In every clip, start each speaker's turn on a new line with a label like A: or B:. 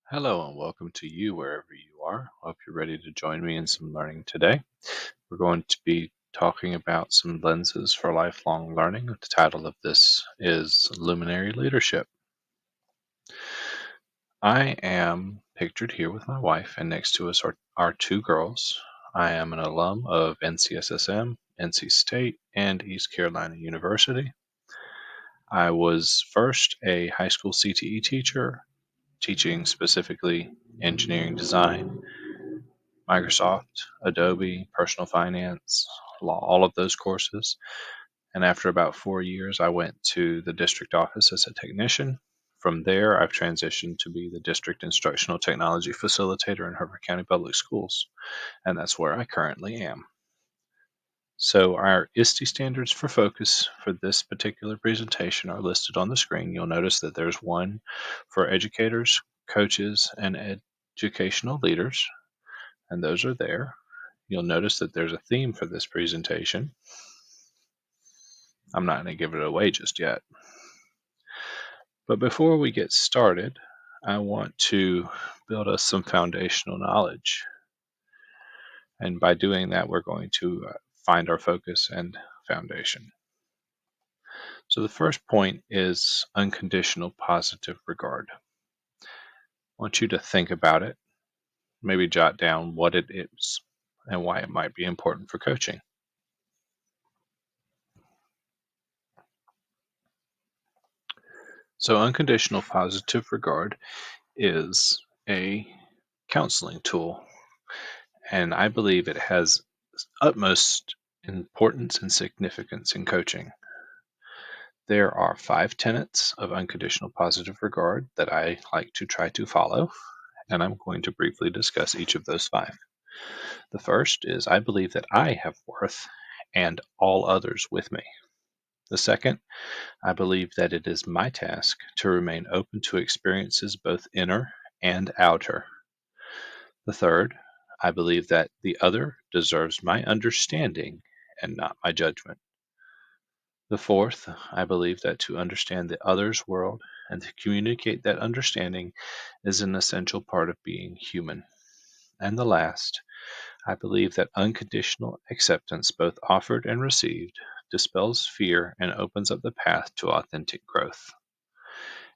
A: Hello and welcome to you wherever you are. Hope you're ready to join me in some learning today. We're going to be talking about some lenses for lifelong learning. The title of this is Luminary Leadership. I am pictured here with my wife, and next to us are two girls. I am an alum of NCSSM, NC State, and East Carolina University. I was first a high school CTE teacher, teaching specifically engineering design, Microsoft, Adobe, personal finance, law, all of those courses. And after about 4 years, I went to the district office as a technician. From there, I've transitioned to be the district instructional technology facilitator in Herbert County Public Schools, and that's where I currently am. So our ISTE standards for focus for this particular presentation are listed on the screen. You'll notice that there's one for educators, coaches, and educational leaders, and those are there. You'll notice that there's a theme for this presentation. I'm not going to give it away just yet. But before we get started, I want to build us some foundational knowledge. And by doing that, we're going to find our focus and foundation. So the first point is unconditional positive regard. I want you to think about it, maybe jot down what it is and why it might be important for coaching. So unconditional positive regard is a counseling tool, and I believe it has utmost importance and significance in coaching. There are 5 tenets of unconditional positive regard that I like to try to follow, and I'm going to briefly discuss each of those 5. The first is I believe that I have worth and all others with me. The second, I believe that it is my task to remain open to experiences both inner and outer. The third, I believe that the other deserves my understanding and not my judgment. The fourth, I believe that to understand the other's world and to communicate that understanding is an essential part of being human. And the last, I believe that unconditional acceptance, both offered and received, dispels fear and opens up the path to authentic growth.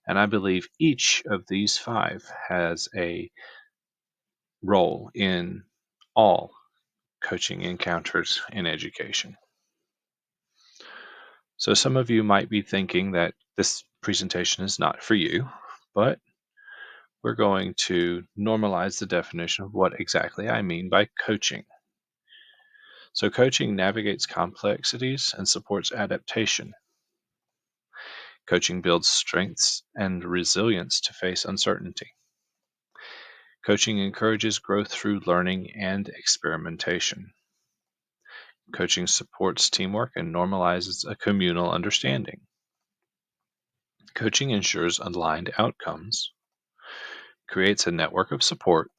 A: And I believe each of these 5 has a role in all coaching encounters in education. So some of you might be thinking that this presentation is not for you, but we're going to normalize the definition of what exactly I mean by coaching. So coaching navigates complexities and supports adaptation. Coaching builds strengths and resilience to face uncertainty. Coaching encourages growth through learning and experimentation. Coaching supports teamwork and normalizes a communal understanding. Coaching ensures aligned outcomes, creates a network of support,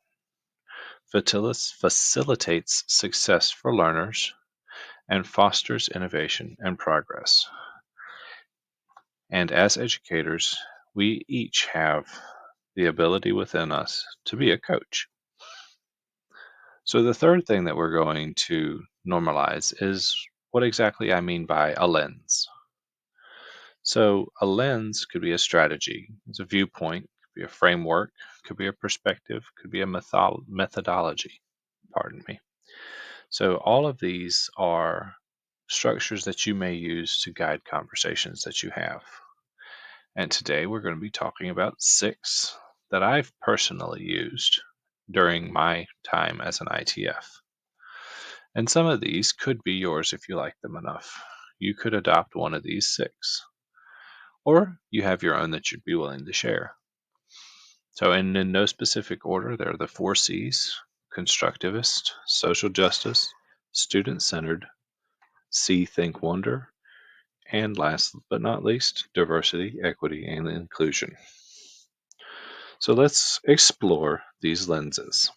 A: facilitates success for learners, and fosters innovation and progress. And as educators, we each have the ability within us to be a coach. So the third thing that we're going to normalize is what exactly I mean by a lens. So a lens could be a strategy, it's a viewpoint, could be a framework, could be a perspective, could be a methodology, pardon me. So all of these are structures that you may use to guide conversations that you have. And today we're going to be talking about 6 that I've personally used during my time as an ITF. And some of these could be yours if you like them enough. You could adopt one of these 6, or you have your own that you'd be willing to share. So, in no specific order, there are the 4 C's: constructivist, social justice, student centered, see, think, wonder, and last but not least, diversity, equity, and inclusion. So let's explore these lenses.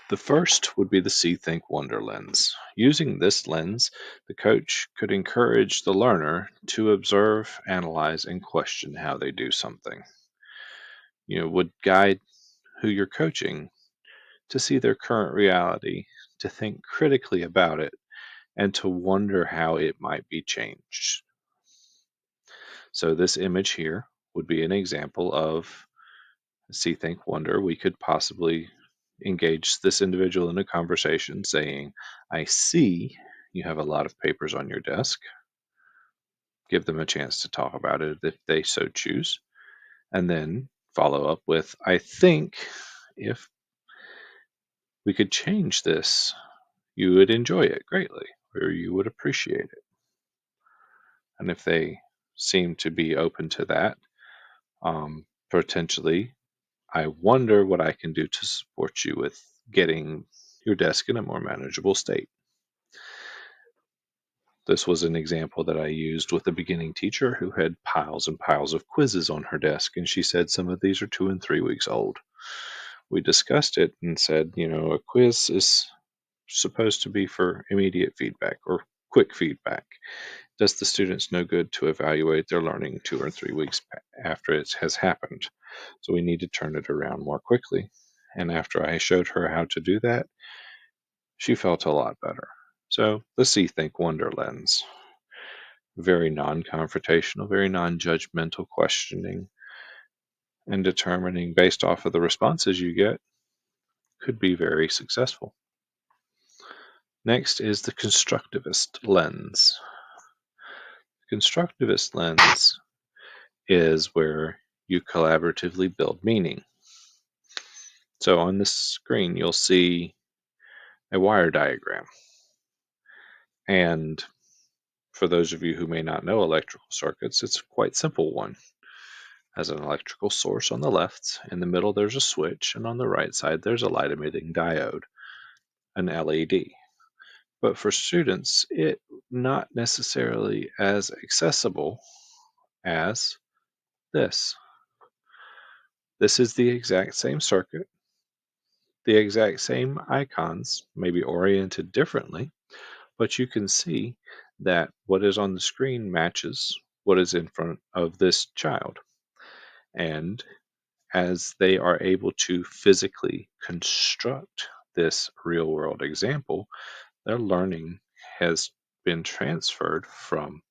A: The first would be the see, think, wonder lens. Using this lens, the coach could encourage the learner to observe, analyze, and question how they do something. would guide who you're coaching to see their current reality, to think critically about it, and to wonder how it might be changed. So, this image here would be an example of see, think, wonder. We could possibly engage this individual in a conversation saying, I see you have a lot of papers on your desk. Give them a chance to talk about it if they so choose. And then follow up with, I think if we could change this, you would enjoy it greatly, or you would appreciate it. And if they seem to be open to that, potentially, I wonder what I can do to support you with getting your desk in a more manageable state. This was an example that I used with a beginning teacher who had piles and piles of quizzes on her desk, and she said some of these are 2 and 3 weeks old. We discussed it and said, a quiz is supposed to be for immediate feedback or quick feedback. Does the students no good to evaluate their learning 2 or 3 weeks after it has happened? So we need to turn it around more quickly. And after I showed her how to do that, she felt a lot better. So the see, think, wonder lens. Very non-confrontational, very non-judgmental questioning and determining based off of the responses you get could be very successful. Next is the constructivist lens. Constructivist lens is where you collaboratively build meaning. So on this screen, you'll see a wire diagram. And for those of you who may not know electrical circuits, it's a quite simple one. Has an electrical source on the left, in the middle there's a switch, and on the right side there's a light emitting diode, an LED. But for students, it not necessarily as accessible as this. This is the exact same circuit, the exact same icons, maybe oriented differently, but you can see that what is on the screen matches what is in front of this child. And as they are able to physically construct this real world example, their learning has been transferred from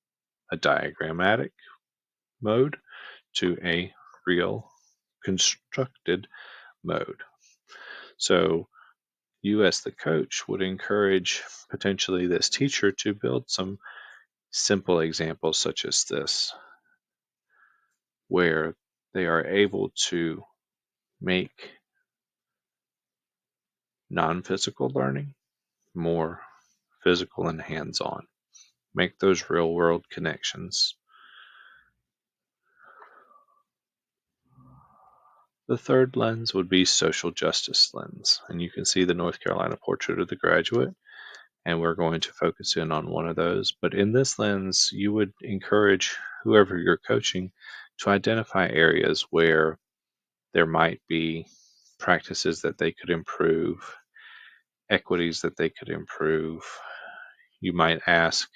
A: a diagrammatic mode to a real constructed mode. So you as the coach would encourage potentially this teacher to build some simple examples such as this, where they are able to make non-physical learning more physical and hands-on. Make those real-world connections. The third lens would be social justice lens, and you can see the North Carolina portrait of the graduate, and we're going to focus in on one of those. But in this lens, you would encourage whoever you're coaching to identify areas where there might be practices that they could improve, equities that they could improve. You might ask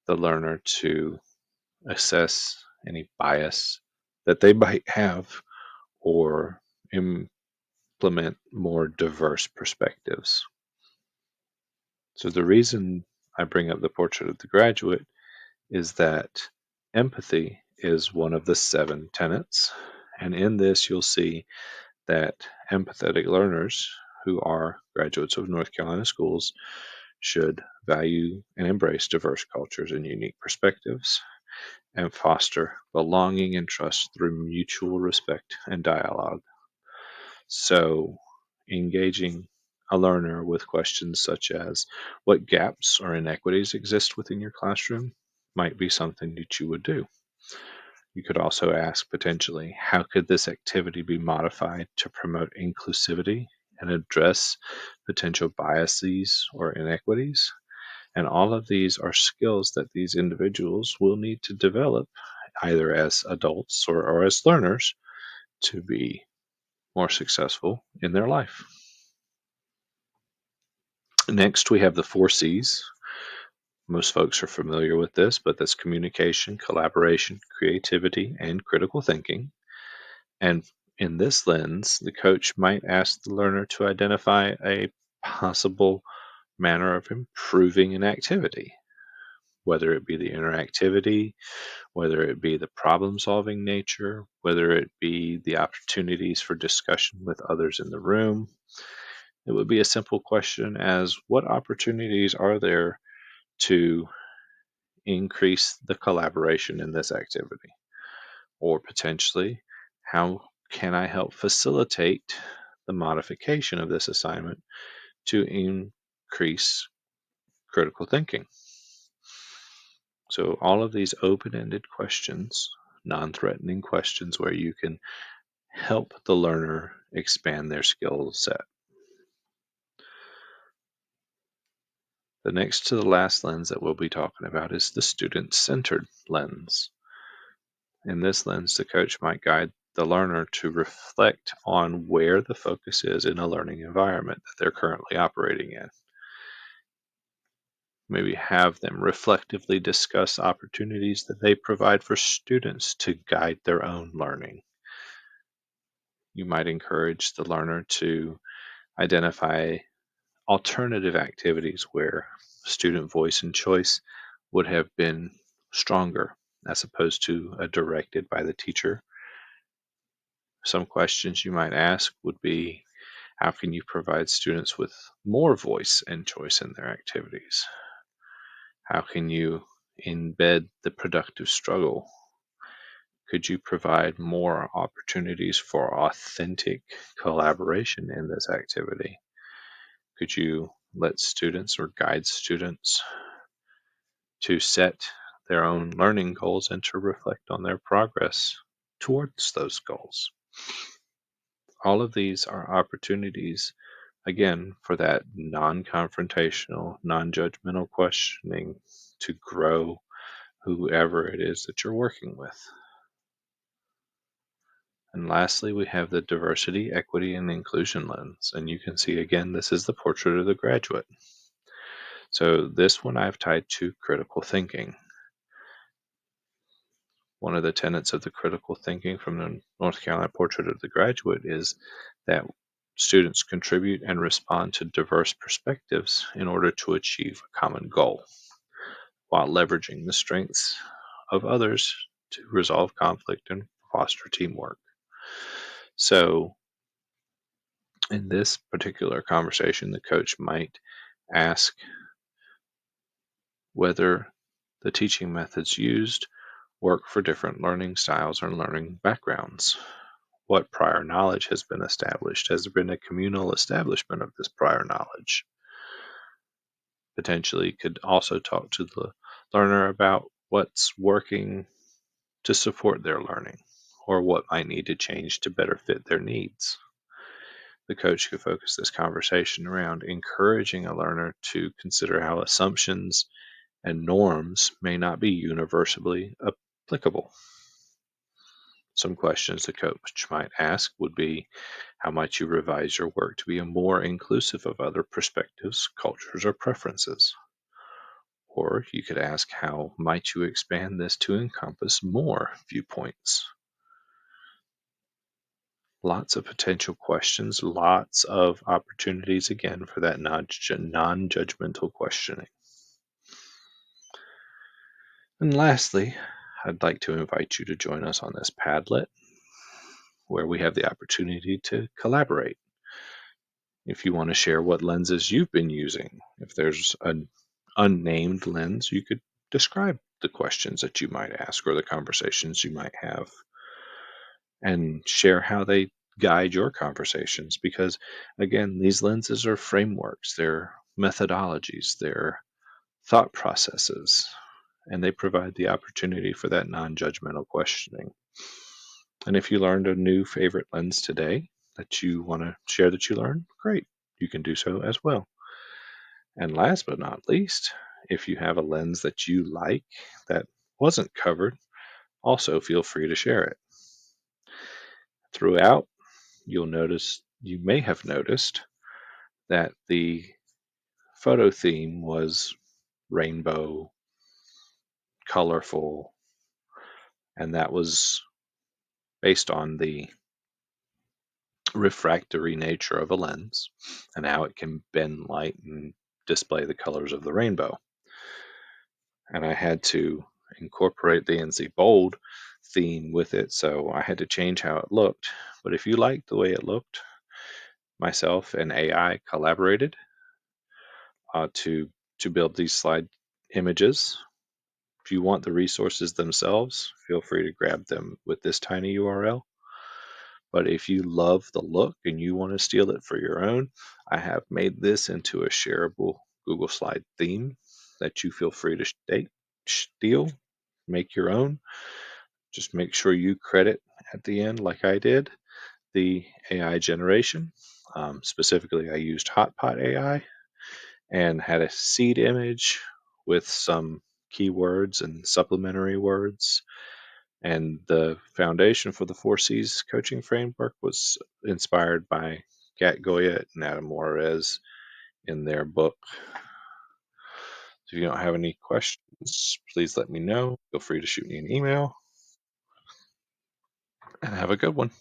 A: the learner to assess any bias that they might have or implement more diverse perspectives. So the reason I bring up the portrait of the graduate is that empathy is one of the 7 tenets. And in this, you'll see that empathetic learners who are graduates of North Carolina schools should value and embrace diverse cultures and unique perspectives and foster belonging and trust through mutual respect and dialogue. So, engaging a learner with questions such as what gaps or inequities exist within your classroom might be something that you would do. You could also ask potentially, how could this activity be modified to promote inclusivity and address potential biases or inequities? And all of these are skills that these individuals will need to develop either as adults or as learners to be more successful in their life. Next, we have the 4 C's. Most folks are familiar with this, but that's communication, collaboration, creativity, and critical thinking. And in this lens, the coach might ask the learner to identify a possible manner of improving an activity, whether it be the interactivity, whether it be the problem solving nature, whether it be the opportunities for discussion with others in the room. It would be a simple question as what opportunities are there to increase the collaboration in this activity? Or potentially, how can I help facilitate the modification of this assignment to increase critical thinking? So, all of these open ended questions, non threatening questions where you can help the learner expand their skill set. The next to the last lens that we'll be talking about is the student centered lens. In this lens, the coach might guide the learner to reflect on where the focus is in a learning environment that they're currently operating in. Maybe have them reflectively discuss opportunities that they provide for students to guide their own learning. You might encourage the learner to identify alternative activities where student voice and choice would have been stronger as opposed to a directed by the teacher. Some questions you might ask would be, how can you provide students with more voice and choice in their activities? How can you embed the productive struggle? Could you provide more opportunities for authentic collaboration in this activity? Could you let students or guide students to set their own learning goals and to reflect on their progress towards those goals? All of these are opportunities, again, for that non confrontational, non judgmental questioning to grow whoever it is that you're working with. And lastly, we have the diversity, equity, and inclusion lens. And you can see again, this is the portrait of the graduate. So this one I've tied to critical thinking. One of the tenets of the critical thinking from the North Carolina Portrait of the Graduate is that students contribute and respond to diverse perspectives in order to achieve a common goal, while leveraging the strengths of others to resolve conflict and foster teamwork. So, in this particular conversation, the coach might ask whether the teaching methods used work for different learning styles or learning backgrounds. What prior knowledge has been established? Has there been a communal establishment of this prior knowledge? Potentially could also talk to the learner about what's working to support their learning or what might need to change to better fit their needs. The coach could focus this conversation around encouraging a learner to consider how assumptions and norms may not be universally applicable. Some questions the coach might ask would be, how might you revise your work to be more inclusive of other perspectives, cultures, or preferences? Or you could ask, how might you expand this to encompass more viewpoints? Lots of potential questions, lots of opportunities again for that non-judgmental questioning. And lastly, I'd like to invite you to join us on this Padlet, where we have the opportunity to collaborate. If you want to share what lenses you've been using, if there's an unnamed lens, you could describe the questions that you might ask or the conversations you might have and share how they guide your conversations. Because again, these lenses are frameworks, they're methodologies, they're thought processes, and they provide the opportunity for that non judgmental questioning. And if you learned a new favorite lens today that you want to share that you learned, great. You can do so as well. And last but not least, if you have a lens that you like that wasn't covered, also feel free to share it. Throughout, you may have noticed that the photo theme was rainbow, colorful, and that was based on the refractory nature of a lens and how it can bend light and display the colors of the rainbow. And I had to incorporate the NCBOLD theme with it, so I had to change how it looked. But if you liked the way it looked, myself and AI collaborated to build these slide images. If you want the resources themselves, feel free to grab them with this tiny URL. But if you love the look and you want to steal it for your own, I have made this into a shareable Google Slide theme that you feel free to steal, make your own. Just make sure you credit at the end, like I did, the AI generation. Specifically, I used Hotpot AI and had a seed image with some keywords and supplementary words. And the foundation for the 4Cs coaching framework was inspired by Kat Goyette and Adam Juarez in their book. If you don't have any questions, please let me know. Feel free to shoot me an email and have a good one.